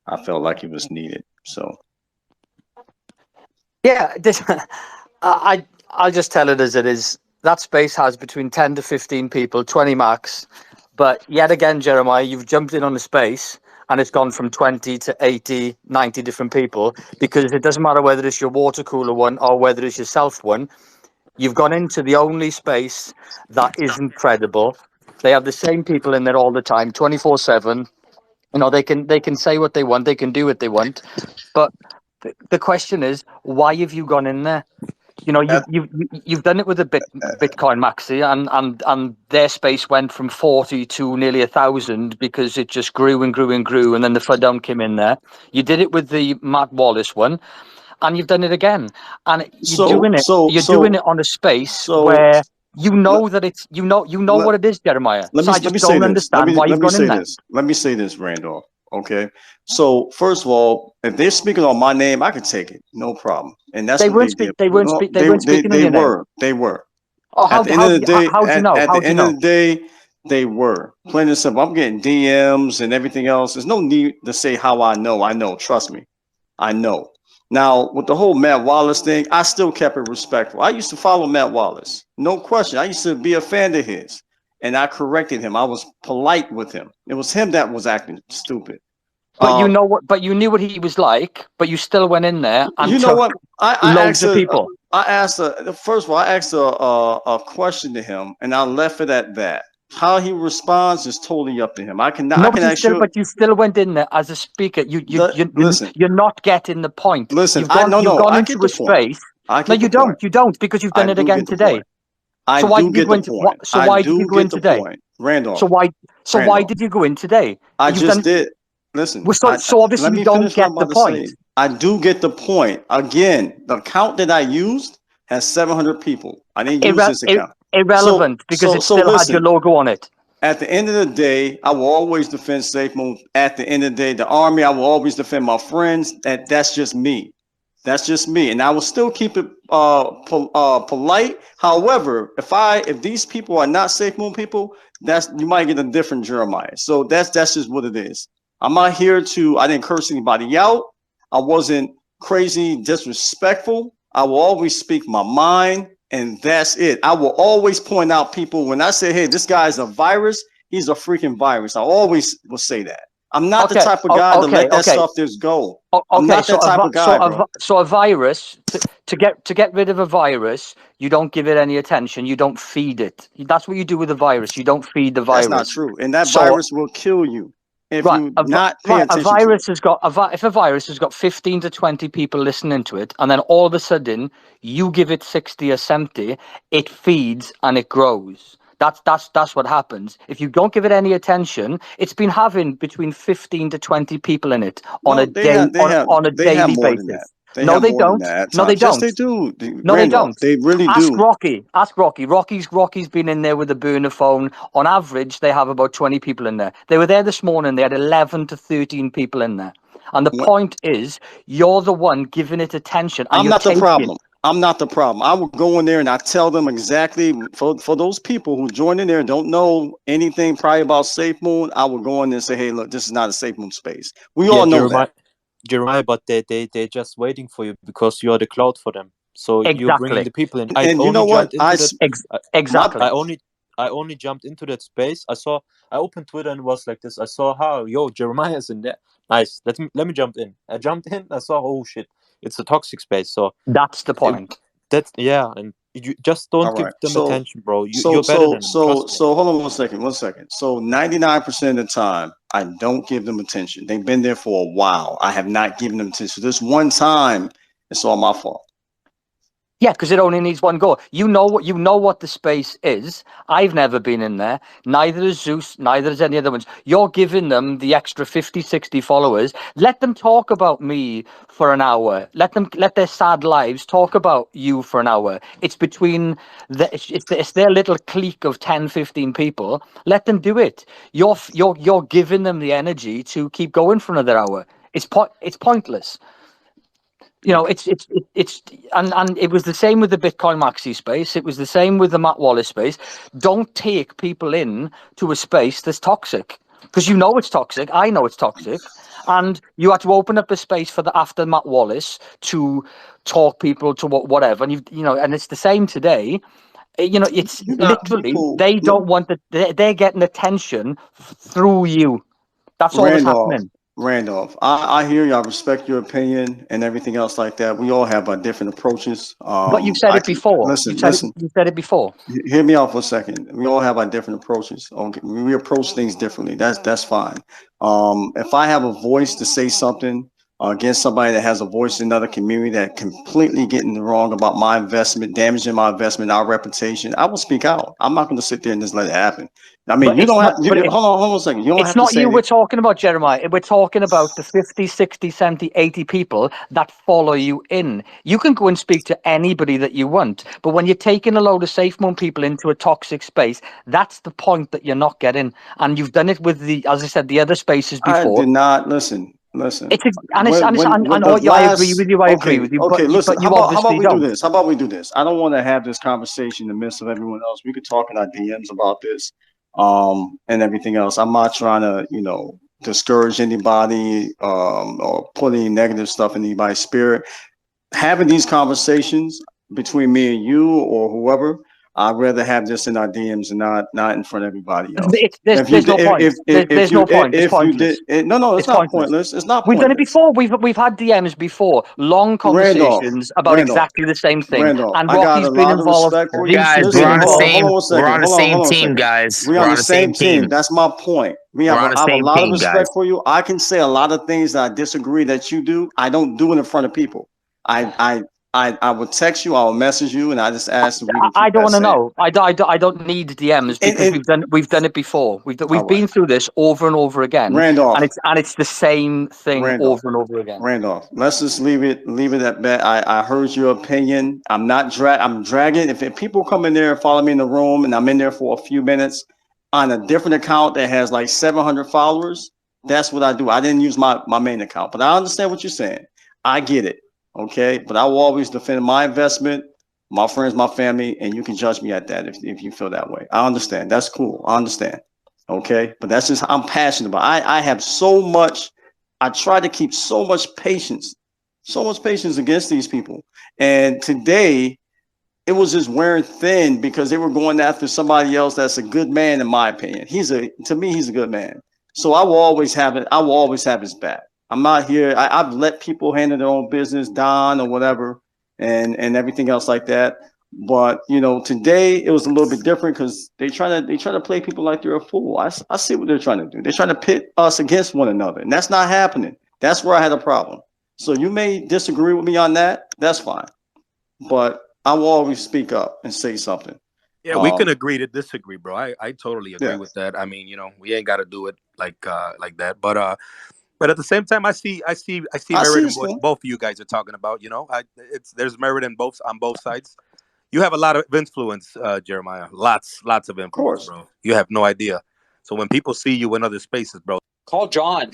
I felt like it was needed. So Yeah, I'll just tell it as it is. That space has between 10 to 15 people, 20 max. But yet again, Jeremiah, you've jumped in on a space and it's gone from 20 to 80, 90 different people, because it doesn't matter whether it's your water cooler one or whether it's your self one. You've gone into the only space that isn't credible. They have the same people in there all the time, 24/7. They can say what they want, they can do what they want. But the question is, why have you gone in there? that, You've done it with a Bitcoin Maxi, and their space went from 40 to nearly 1,000 because it just grew and grew and grew, and then the Fuddown came in there. You did it with the Matt Wallace one, and you've done it again, and so so You're doing so it on a space so where you let, know that it's you know let, what it is, Jeremiah. let So me I let me just say don't this. understand why you've gone in there. Let me say this, Randolph. Okay. So first of all, if they're speaking on my name, I can take it, no problem. And that's They what weren't they speak. did. They weren't No, speak. They weren't speaking on your name. they were. Oh, At the end of the day, how do you know? at How the do you end of know? the day, they were. Plain and simple. I'm getting DMs and everything else. There's no need to say how I know. I know. Trust me. I know. Now, with the whole Matt Wallace thing, I still kept it respectful. I used to follow Matt Wallace. No question. I used to be a fan of his. And I corrected him. I was polite with him. It was him that was acting stupid. But you Um, know what? But you knew what he was like. But you still went in there and you know took what? I loads asked of a, people. I asked a, first of all, I asked a question to him, and I left it at that. How he responds is totally up to him. I No, can ask you. but you still went in there as a speaker. Listen, You're not getting the point. listen. I no You've no. gone I get into the a point. space. I No, get the you point. don't. You don't, because you've I done it do again get the point. today. I So why do did you get go the into point. what? So I why did you do go in get the today? point. So Randolph. why? So why Randolph. did you go in today? I You've done. just did. Listen, Well, so obviously let you me don't finish what get I'm the about to point. say. I do get the point. Again, the account that I used has 700 people. I didn't use Irre- this ir- account. Irrelevant, because it So still had your listen. logo on it. At the end of the day, I will always defend Safe Moon. At the end of the day, the army, I will always defend my friends. That's just me. That's just me, and I will still keep it polite. However, if these people are not Safe Moon people, that's you might get a different Jeremiah. So that's just what it is. I'm not here to. I didn't curse anybody out. I wasn't crazy disrespectful. I will always speak my mind, and that's it. I will always point out people when I say, "Hey, this guy's a virus. He's a freaking virus." I always will say that. I'm not the Okay. type of guy to Okay. let that Okay. stuff just go. I'm Okay. not that type of guy, bro. So a virus, to get rid of a virus, you don't give it any attention. You don't feed it. That's what you do with a virus. You don't feed the That's not virus. true. And that So virus will kill you if you not pay right, a attention to it. virus has got if a virus has got 15 to 20 people listening to it, and then all of a sudden you give it 60 or 70, it feeds and it grows. That's what happens. If you don't give it any attention, it's been having between 15 to 20 people in it on a No, on a they have daily more than that. basis. They No, have they more than don't. that at No, they times. Yes, don't. they do. No, they Randolph, don't. they really Ask do. Rocky. Ask Rocky. Rocky's been in there with a burner phone. On average, they have about 20 people in there. They were there this morning. They had 11 to 13 people in there. And the When- point is, you're the one giving it attention, and I'm you're not the taking. problem. I'm not the problem. I will go in there and I tell them exactly for those people who join in there and don't know anything probably about Safe Moon. I will go in there and say, hey, look, this is not a Safe Moon space. We Yeah, all know that. Jeremiah, but they're just waiting for you because you are the cloud for them. So you're bringing Exactly. the people in. I And you only know what? jumped into that. I, My Exactly. I only jumped into that space. I opened Twitter and it was like this. I saw how Jeremiah's in there. Nice. Let me jump in. I jumped in. I saw, oh shit, it's a toxic space. So That's the it, point. that's yeah, and you just all don't give right. them attention, bro. You're better than them. Trust me. So hold on one second, one second. So 99% of the time, I don't give them attention. They've been there for a while. I have not given them attention. So this one time, it's all my fault. Yeah, because it only needs one go. You know what the space is. I've never been in there. Neither is Zeus, neither is any other ones. You're giving them the extra 50, 60 followers. Let them talk about me for an hour. Let their sad lives talk about you for an hour. It's between it's their little clique of 10, 15 people. Let them do it. You're giving them the energy to keep going for another hour. It's pointless. Okay. It's and it was the same with the Bitcoin Maxi space. It was the same with the Matt Wallace space. Don't take people in to a space that's toxic, because you know it's toxic. I know it's toxic, and you had to open up a space for the after Matt Wallace to talk people to whatever, and and it's the same today. It's You got literally people, they don't want they're getting attention through you. That's all that's Randolph, happening. Randolph. I hear you. I respect your opinion and everything else like that. We all have our different approaches. But you've said I it can before. listen, You've said it. listen. You said it before. Hear me out for a second. We all have our different approaches. Okay, we approach things differently. That's fine. If I have a voice to say something against somebody that has a voice in another community that completely getting the wrong about my investment, damaging my investment, our reputation, I will speak out. I'm not going to sit there and just let it happen. I mean, But you it's don't have. not. But Hold on a second. You don't it's have to not say you we're anything. talking about, Jeremiah. We're talking about the 50, 60, 70, 80 people that follow you in. You can go and speak to anybody that you want. But when you're taking a load of SafeMoon people into a toxic space, that's the point that you're not getting. And you've done it with as I said, the other spaces I before. did not listen. Listen. When And the I agree with last you. I agree okay, with you. okay, listen. But you How about obviously we do don't. this? How about we do this? I don't want to have this conversation in the midst of everyone else. We could talk in our DMs about this, and everything else. I'm not trying to, discourage anybody, or put any negative stuff in anybody's spirit. Having these conversations between me and you or whoever, I'd rather have this in our DMs and not in front of everybody else. There's If you there's no did, point. if There's you no point. It's if you did, pointless. no, it's It's not pointless. pointless. It's not We've done it pointless. before. We've had DMs before, long Randolph, conversations about Randolph, exactly the same thing. Randolph, And I got a Rocky's been lot of involved. respect for you. Lucy's Guys, been we're Listen, on the involved. hold same on one we're second. on the Hold same on a team, second. guys. We We're on on the the same same team. team. That's my point. We're on the I have a same lot of team, respect guys. for you. I can say a lot of things that I disagree that you do. I don't do it in front of people. I will text you. I will message you, and I just ask that we can I keep don't that want to same. know. I don't need DMs because And we've done it before. all We've right, been through this over and over again, and Randolph, it's the same thing Randolph. over and over again. Randolph, let's just leave it at that. I heard your opinion. I'm dragging. If people come in there and follow me in the room and I'm in there for a few minutes on a different account that has like 700 followers, that's what I do. I didn't use my main account, but I understand what you're saying. I get it. Okay. But I will always defend my investment, my friends, my family, and you can judge me at that if you feel that way. I understand. That's cool. I understand. Okay. But that's just I'm passionate about. I have so much I try to keep so much patience against these people. And today, it was just wearing thin because they were going after somebody else that's a good man, in my opinion. To me, he's a good man. So I will always have it. I will always have his back. I'm not here. I've let people handle their own business, Don or whatever, and everything else like that. But today it was a little bit different because they try to play people like they're a fool. I see what they're trying to do. They're trying to pit us against one another, and that's not happening. That's where I had a problem. So you may disagree with me on that. That's fine, but I will always speak up and say something. Yeah, we can Um, agree to disagree, bro. I totally agree yeah, with that. I mean, we ain't got to do it like that. But at the same time, I see I see merit in his what point. both of you guys are talking about. There's merit in both on both sides. You have a lot of influence, Jeremiah. Lots of Of influence, course. bro. You have no idea. So when people see you in other spaces, bro, Call John.